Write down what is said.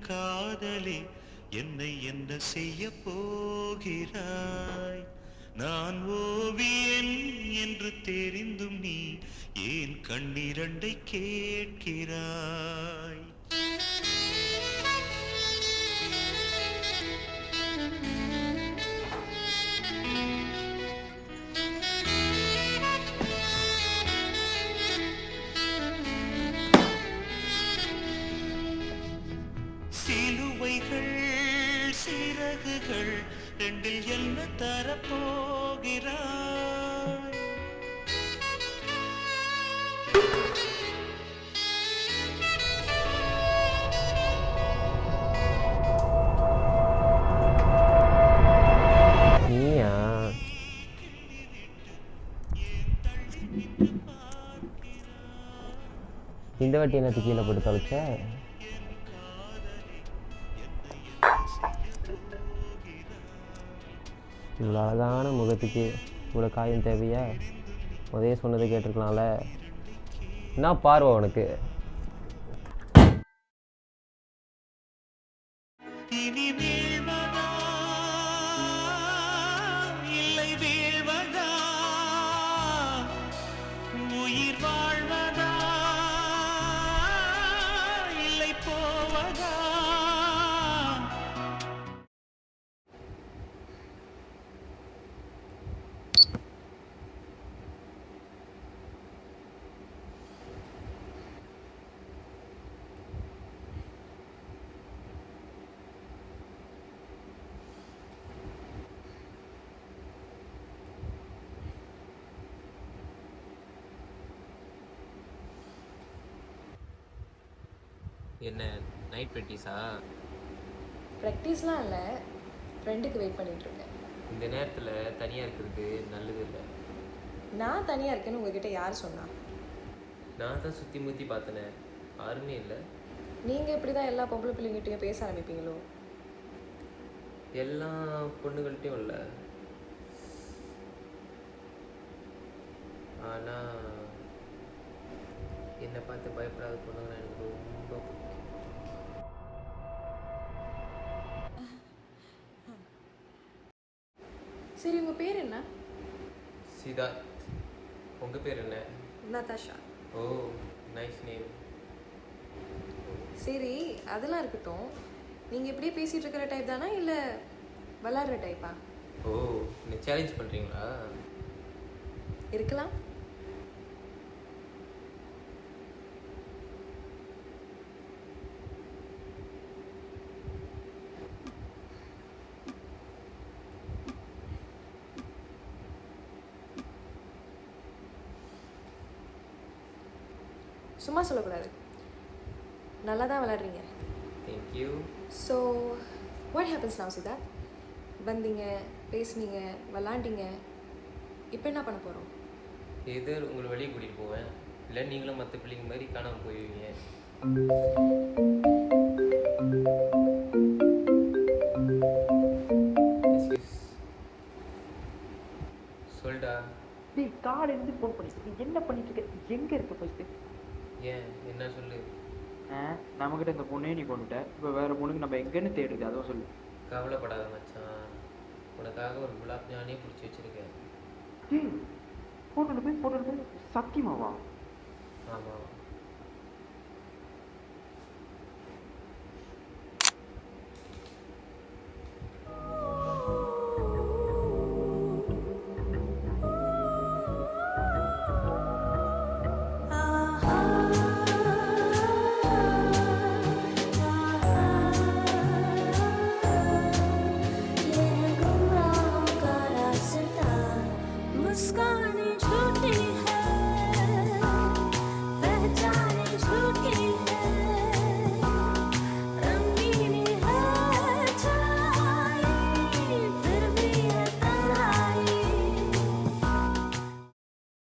காதலே என்னை என்ன செய்ய போகிறாய்? நான் ஓவியன் என்று தெரிந்தும் நீ ஏன் கண்ணிரண்டை கேட்கிறாய்? சிலுவைகள் சிறகுகள் ரெண்டில் என்ன தரப்போகிறாய்? நீயா? இந்த வாட்டி என்னத்து கீழே போட்டு தொலைச்ச? இவ்வளோ அழகான முகத்துக்கு இவ்வளோ காயம் தேவையா? முதலே சொன்னதை கேட்டிருக்கலாம்ல. என்ன பார்வை உனக்கு? இனி வீழ்வதா இல்லை வீழ்வதா, உயிர் வாழ்வதா இல்லை போவதா? என்ன நைட் ப்ராக்டிஸா? ப்ராக்டிஸ்லாம் இல்லை, ஃப்ரெண்டுக்கு வெயிட் பண்ணிகிட்ருக்கேன். இந்த நேரத்தில் தனியாக இருக்கிறது நல்லது இல்லை. நான் தனியாக இருக்கேன்னு உங்ககிட்ட யார் சொன்னா? நான் தான் சுற்றி முற்றி பார்த்தனே, யாருமே இல்லை. நீங்கள் இப்படி தான் எல்லா பொம்பளை பிள்ளைங்கிட்டையும் பேச ஆரம்பிப்பீங்களோ? எல்லா பொண்ணுகள்கிட்டையும் இல்லை, ஆனால் என்னை பார்த்து பயப்படாத பொண்ணுங்க எனக்கு ரொம்ப பிடிக்கும். சரி, உங்கள் பேர் என்ன? சிதார்த். உங்கள் பேர் என்ன? நதாஷா. ஓ, நைஸ் நேம். சரி, அதெல்லாம் இருக்கட்டும். நீங்கள் இப்படியே பேசிகிட்டு இருக்கிற டைப் தானா இல்லை விளாட்ற டைப்பா? ஓ, நீ சேலஞ்ச் பண்ணுறீங்களா? இருக்கலாம். சும்மா சொல்லக்கூடாது, நல்லா தான் விளாட்றீங்க. Thank you. So what happens now Siddharth? வந்தீங்க, பேசுனீங்க, விளாண்டிங்க, இப்போ என்ன பண்ண போகிறோம்? எதர் உங்களை வெளியே கூட்டிகிட்டு போவேன், இல்லை நீங்களும் மற்ற பிள்ளைங்க மாதிரி காணாமல் போயிடுவீங்க. சொல்டா. நீ காலையிலேருந்து ஃபோன் பண்ணிட்டு என்ன பண்ணிட்டு இருக்க? எங்கே இருக்க ஃபஸ்ட்டு? ஏன், என்ன சொல்லு. நம்மக்கிட்ட இந்த பொண்ணே நீ கொண்டுட்ட, இப்போ வேறு பொண்ணுக்கு நம்ம எங்கேன்னு தேடுது, அதுவும் சொல்லு. கவலைப்படாத மச்சான், உனக்காக ஒரு குலாப் ஜானே பிடிச்சி வச்சிருக்கேன். போட்டு போய் சத்தியமாவா? ஆமாம்.